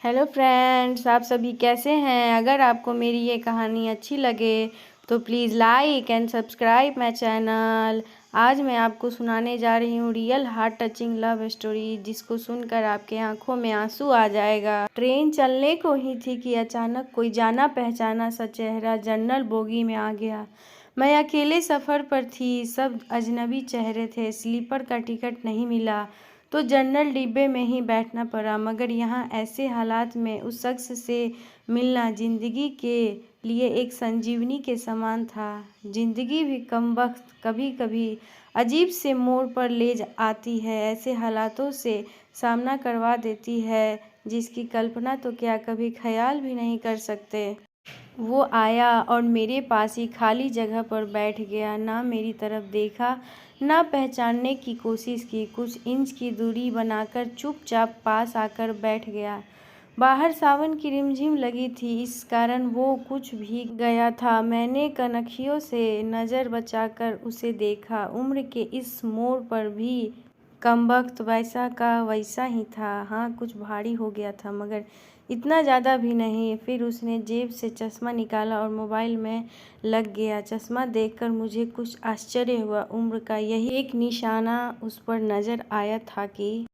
Hello friends, आप सभी कैसे हैं। अगर आपको मेरी ये कहानी अच्छी लगे तो please like and subscribe my channel. आज मैं आपको सुनाने जा रही हूँ real heart touching love story, जिसको सुनकर आपके आंखों में आंसू आ जाएगा। ट्रेन चलने को ही थी कि अचानक कोई जाना पहचाना सा चेहरा जनरल बोगी में आ गया। मैं अकेले सफ़र पर थी, सब अजनबी चेहरे थे। स्लीपर का टिकट नहीं मिला तो जनरल डिब्बे में ही बैठना पड़ा, मगर यहाँ ऐसे हालात में उस शख्स से मिलना ज़िंदगी के लिए एक संजीवनी के समान था। ज़िंदगी भी कमबख्त कभी कभी अजीब से मोड़ पर ले आती है, ऐसे हालातों से सामना करवा देती है जिसकी कल्पना तो क्या कभी ख्याल भी नहीं कर सकते। वो आया और मेरे पास ही खाली जगह पर बैठ गया, ना मेरी तरफ देखा ना पहचानने की कोशिश की। कुछ इंच की दूरी बनाकर चुपचाप पास आकर बैठ गया। बाहर सावन की रिमझिम लगी थी, इस कारण वो कुछ भीग गया था। मैंने कनखियों से नज़र बचाकर उसे देखा। उम्र के इस मोड़ पर भी कमबख्त वैसा का वैसा ही था। हाँ, कुछ भारी हो गया था, मगर इतना ज़्यादा भी नहीं। फिर उसने जेब से चश्मा निकाला और मोबाइल में लग गया। चश्मा देखकर मुझे कुछ आश्चर्य हुआ। उम्र का यही एक निशाना उस पर नज़र आया था कि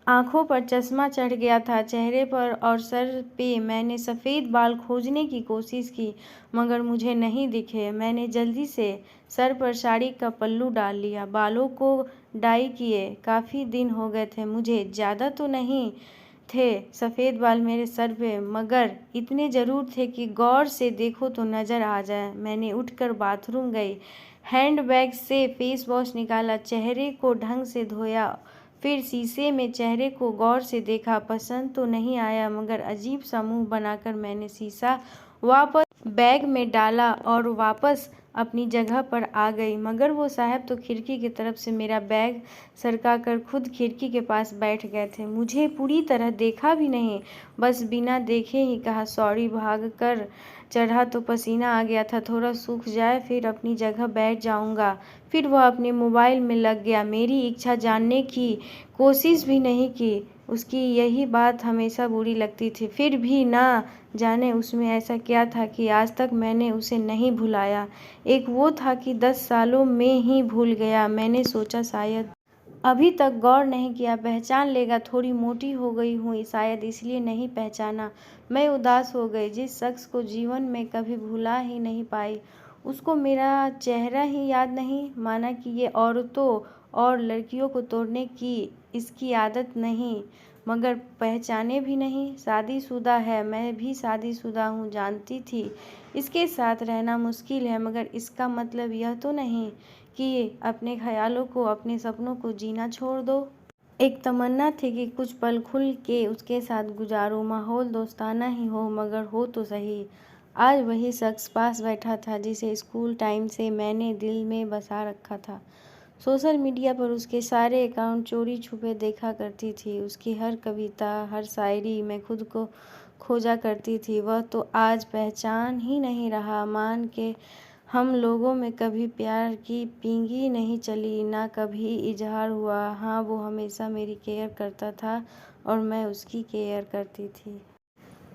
आंखों पर चश्मा चढ़ गया था, चेहरे पर और सर पे। मैंने सफ़ेद बाल खोजने की कोशिश की, मगर मुझे नहीं दिखे। मैंने जल्दी से सर पर साड़ी का पल्लू डाल लिया, बालों को डाई किए। काफ़ी दिन हो गए थे मुझे, ज़्यादा तो नहीं थे सफ़ेद बाल मेरे सर पे, मगर इतने ज़रूर थे कि गौर से देखो तो नज़र आ जाए। मैंने उठकर बाथरूम गई, हैंडबैग से फेस वॉश निकाला, चेहरे को ढंग से धोया, फिर शीशे में चेहरे को गौर से देखा। पसंद तो नहीं आया, मगर अजीब सा मुंह बनाकर मैंने शीशा वापस बैग में डाला और वापस अपनी जगह पर आ गई। मगर वो साहब तो खिड़की की तरफ से मेरा बैग सरकाकर खुद खिड़की के पास बैठ गए थे। मुझे पूरी तरह देखा भी नहीं, बस बिना देखे ही कहा सॉरी। भाग कर चढ़ा तो पसीना आ गया था, थोड़ा सूख जाए फिर अपनी जगह बैठ जाऊंगा। फिर वह अपने मोबाइल में लग गया। मेरी इच्छा जानने की कोशिश भी नहीं की। उसकी यही बात हमेशा बुरी लगती थी, फिर भी ना जाने उसमें ऐसा क्या था कि आज तक मैंने उसे नहीं भुलाया। एक वो था कि 10 सालों में ही भूल गया। मैंने सोचा शायद अभी तक गौर नहीं किया, पहचान लेगा। थोड़ी मोटी हो गई हूँ शायद, इसलिए नहीं पहचाना। मैं उदास हो गई। जिस शख्स को जीवन में कभी भुला ही नहीं पाई, उसको मेरा चेहरा ही याद नहीं। माना कि ये औरतों और लड़कियों को तोड़ने की इसकी आदत नहीं, मगर पहचाने भी नहीं। शादीशुदा है, मैं भी शादीशुदा हूँ। जानती थी इसके साथ रहना मुश्किल है, मगर इसका मतलब यह तो नहीं कि अपने ख्यालों को, अपने सपनों को जीना छोड़ दो। एक तमन्ना थी कि कुछ पल खुल के उसके साथ गुजारूं, माहौल दोस्ताना ही हो, मगर हो तो सही। आज वही शख्स पास बैठा था जिसे स्कूल टाइम से मैंने दिल में बसा रखा था। सोशल मीडिया पर उसके सारे अकाउंट चोरी छुपे देखा करती थी। उसकी हर कविता, हर शायरी में खुद को खोजा करती थी। वह तो आज पहचान ही नहीं रहा। मान के हम लोगों में कभी प्यार की पींगी नहीं चली, ना कभी इजहार हुआ। हाँ, वो हमेशा मेरी केयर करता था और मैं उसकी केयर करती थी।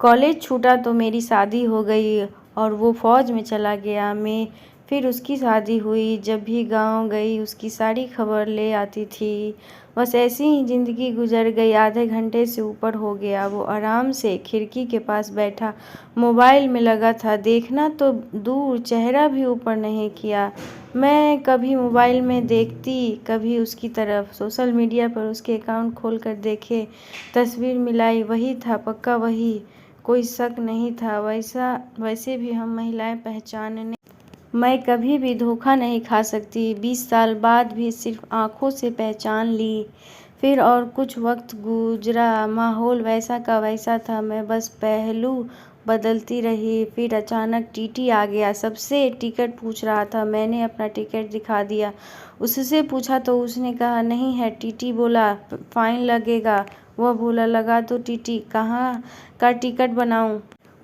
कॉलेज छूटा तो मेरी शादी हो गई और वो फ़ौज में चला गया। मैं फिर उसकी शादी हुई। जब भी गांव गई उसकी सारी खबर ले आती थी। बस ऐसी ही ज़िंदगी गुजर गई। आधे घंटे से ऊपर हो गया। वो आराम से खिड़की के पास बैठा मोबाइल में लगा था। देखना तो दूर, चेहरा भी ऊपर नहीं किया। मैं कभी मोबाइल में देखती, कभी उसकी तरफ। सोशल मीडिया पर उसके अकाउंट खोल कर देखे, तस्वीर मिलाई, वही था, पक्का वही, कोई शक नहीं था। वैसे भी हम महिलाएं पहचानने, मैं कभी भी धोखा नहीं खा सकती। 20 साल बाद भी सिर्फ आंखों से पहचान ली। फिर और कुछ वक्त गुजरा, माहौल वैसा का वैसा था। मैं बस पहलू बदलती रही। फिर अचानक टीटी आ गया, सबसे टिकट पूछ रहा था। मैंने अपना टिकट दिखा दिया। उससे पूछा तो उसने कहा नहीं है। टीटी बोला फाइन लगेगा। वह बोला लगा दो टीटी, कहाँ का टिकट बनाऊं?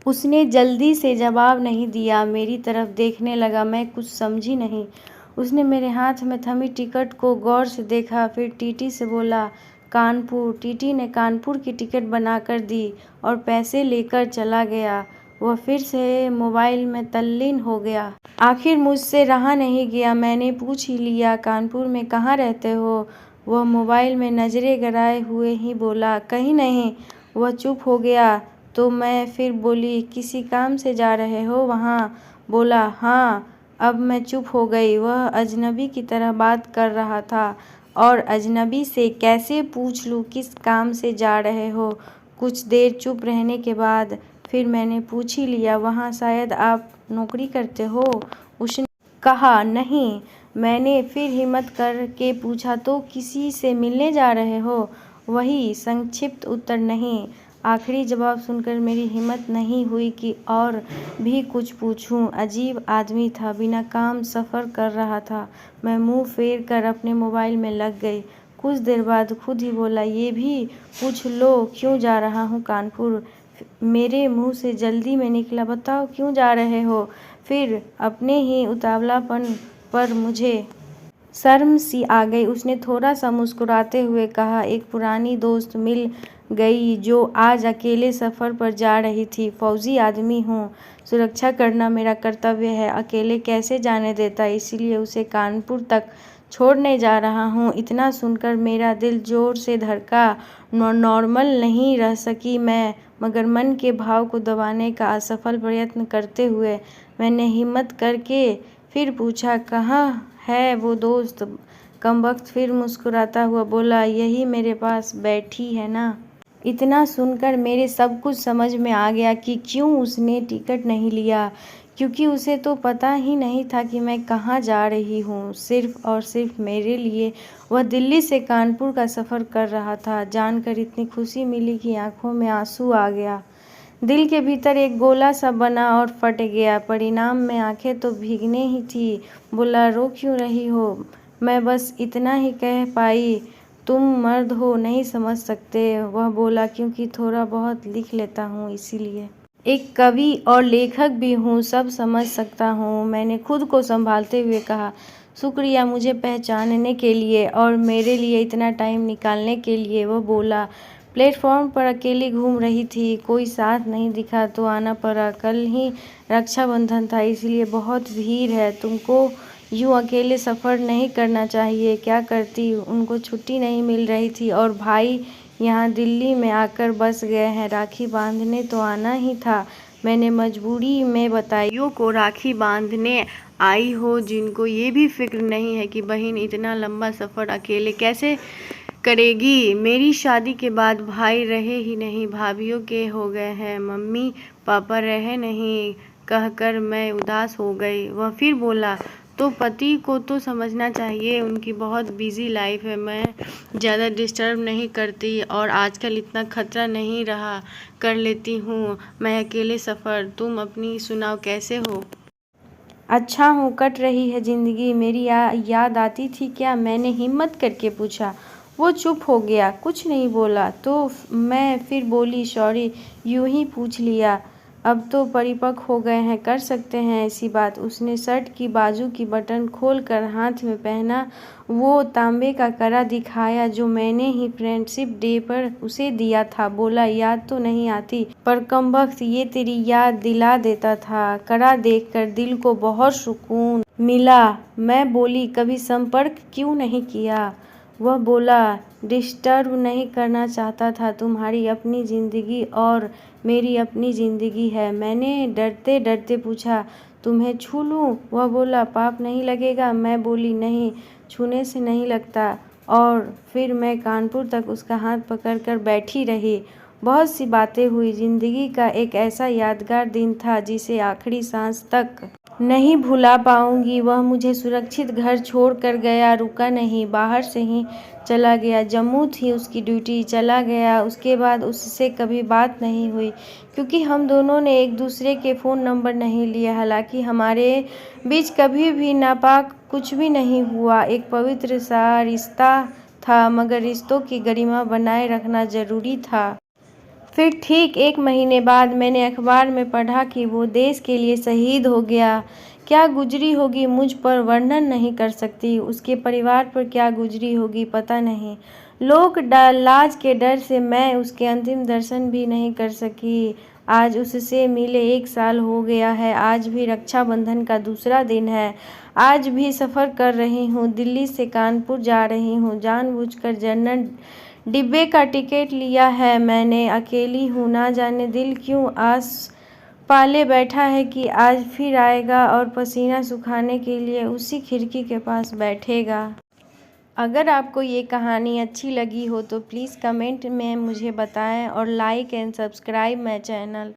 उसने जल्दी से जवाब नहीं दिया, मेरी तरफ देखने लगा। मैं कुछ समझी नहीं। उसने मेरे हाथ में थमी टिकट को गौर से देखा, फिर टीटी से बोला कानपुर। टीटी ने कानपुर की टिकट बनाकर दी और पैसे लेकर चला गया। वह फिर से मोबाइल में तल्लीन हो गया। आखिर मुझसे रहा नहीं गया, मैंने पूछ ही लिया, कानपुर में कहाँ रहते हो? वह मोबाइल में नज़रें गड़ाए हुए ही बोला, कहीं नहीं। वह चुप हो गया तो मैं फिर बोली, किसी काम से जा रहे हो वहाँ? बोला, हाँ। अब मैं चुप हो गई। वह अजनबी की तरह बात कर रहा था और अजनबी से कैसे पूछ लूँ किस काम से जा रहे हो। कुछ देर चुप रहने के बाद फिर मैंने पूछ ही लिया, वहाँ शायद आप नौकरी करते हो? उसने कहा, नहीं। मैंने फिर हिम्मत करके पूछा, तो किसी से मिलने जा रहे हो? वही संक्षिप्त उत्तर, नहीं। आखिरी जवाब सुनकर मेरी हिम्मत नहीं हुई कि और भी कुछ पूछूं। अजीब आदमी था, बिना काम सफ़र कर रहा था। मैं मुंह फेर कर अपने मोबाइल में लग गई। कुछ देर बाद खुद ही बोला, ये भी पूछ लो क्यों जा रहा हूँ कानपुर? मेरे मुंह से जल्दी में निकला, बताओ क्यों जा रहे हो? फिर अपने ही उतावलापन पर मुझे शर्म सी आ गई। उसने थोड़ा सा मुस्कुराते हुए कहा, एक पुरानी दोस्त मिल गई जो आज अकेले सफ़र पर जा रही थी। फौजी आदमी हूँ, सुरक्षा करना मेरा कर्तव्य है। अकेले कैसे जाने देता, इसीलिए उसे कानपुर तक छोड़ने जा रहा हूँ। इतना सुनकर मेरा दिल ज़ोर से धड़का। नॉर्मल नहीं रह सकी मैं, मगर मन के भाव को दबाने का असफल प्रयत्न करते हुए मैंने हिम्मत करके फिर पूछा, कहाँ है वो दोस्त? कमबख्त फिर मुस्कुराता हुआ बोला, यही मेरे पास बैठी है ना। इतना सुनकर मेरे सब कुछ समझ में आ गया कि क्यों उसने टिकट नहीं लिया, क्योंकि उसे तो पता ही नहीं था कि मैं कहाँ जा रही हूँ। सिर्फ और सिर्फ मेरे लिए वह दिल्ली से कानपुर का सफ़र कर रहा था। जानकर इतनी खुशी मिली कि आंखों में आंसू आ गया। दिल के भीतर एक गोला सा बना और फट गया। परिणाम में आंखें तो भीगने ही थी। बोला, रो क्यों रही हो? मैं बस इतना ही कह पाई, तुम मर्द हो, नहीं समझ सकते। वह बोला, क्योंकि थोड़ा बहुत लिख लेता हूँ इसीलिए। एक कवि और लेखक भी हूँ, सब समझ सकता हूँ। मैंने खुद को संभालते हुए कहा, शुक्रिया मुझे पहचानने के लिए और मेरे लिए इतना टाइम निकालने के लिए। वह बोला, प्लेटफॉर्म पर अकेली घूम रही थी, कोई साथ नहीं दिखा तो आना पड़ा। कल ही रक्षाबंधन था, इसलिए बहुत भीड़ है। तुमको यूँ अकेले सफ़र नहीं करना चाहिए। क्या करती, उनको छुट्टी नहीं मिल रही थी और भाई यहाँ दिल्ली में आकर बस गए हैं। राखी बांधने तो आना ही था। मैंने मजबूरी में बताइयों को राखी बांधने आई हो, जिनको ये भी फिक्र नहीं है कि बहन इतना लंबा सफ़र अकेले कैसे करेगी। मेरी शादी के बाद भाई रहे ही नहीं, भाभीयों के हो गए हैं, मम्मी पापा रहे नहीं, कहकर मैं उदास हो गई। वह फिर बोला, तो पति को तो समझना चाहिए, उनकी बहुत बिजी लाइफ है। मैं ज़्यादा डिस्टर्ब नहीं करती और आजकल इतना खतरा नहीं रहा, कर लेती हूँ मैं अकेले सफ़र। तुम अपनी सुनाओ, कैसे हो? अच्छा हूँ, कट रही है ज़िंदगी। मेरी याद आती थी क्या? मैंने हिम्मत करके पूछा। वो चुप हो गया, कुछ नहीं बोला। तो मैं फिर बोली, सॉरी, यूँ ही पूछ लिया। अब तो परिपक्व हो गए हैं, कर सकते हैं ऐसी बात। उसने शर्ट की बाजू की बटन खोलकर हाथ में पहना वो तांबे का कड़ा दिखाया जो मैंने ही फ्रेंडशिप डे पर उसे दिया था। बोला, याद तो नहीं आती, पर कमबख्त ये तेरी याद दिला देता था। कड़ा देखकर दिल को बहुत सुकून मिला। मैं बोली, कभी संपर्क क्यों नहीं किया? वह बोला, डिस्टर्ब नहीं करना चाहता था। तुम्हारी अपनी ज़िंदगी और मेरी अपनी ज़िंदगी है। मैंने डरते डरते पूछा, तुम्हें छू लूँ? वह बोला, पाप नहीं लगेगा? मैं बोली, नहीं, छूने से नहीं लगता। और फिर मैं कानपुर तक उसका हाथ पकड़कर बैठी रही। बहुत सी बातें हुई। ज़िंदगी का एक ऐसा यादगार दिन था जिसे आखिरी सांस तक नहीं भुला पाऊंगी। वह मुझे सुरक्षित घर छोड़ कर गया, रुका नहीं, बाहर से ही चला गया। जम्मू थी उसकी ड्यूटी, चला गया। उसके बाद उससे कभी बात नहीं हुई, क्योंकि हम दोनों ने एक दूसरे के फ़ोन नंबर नहीं लिए। हालांकि हमारे बीच कभी भी नापाक कुछ भी नहीं हुआ। एक पवित्र सा रिश्ता था, मगर रिश्तों की गरिमा बनाए रखना ज़रूरी था। फिर ठीक 1 महीने बाद मैंने अखबार में पढ़ा कि वो देश के लिए शहीद हो गया। क्या गुजरी होगी मुझ पर वर्णन नहीं कर सकती, उसके परिवार पर क्या गुजरी होगी पता नहीं। लोक लाज के डर से मैं उसके अंतिम दर्शन भी नहीं कर सकी। आज उससे मिले 1 साल हो गया है। आज भी रक्षाबंधन का दूसरा दिन है। आज भी सफ़र कर रही हूँ। दिल्ली से कानपुर जा रही हूँ। जानबूझकर जनरल डिब्बे का टिकट लिया है मैंने। अकेली हूँ, ना जाने दिल क्यों आस पाले बैठा है कि आज फिर आएगा और पसीना सुखाने के लिए उसी खिड़की के पास बैठेगा। अगर आपको ये कहानी अच्छी लगी हो तो प्लीज़ कमेंट में मुझे बताएं और like and subscribe my channel.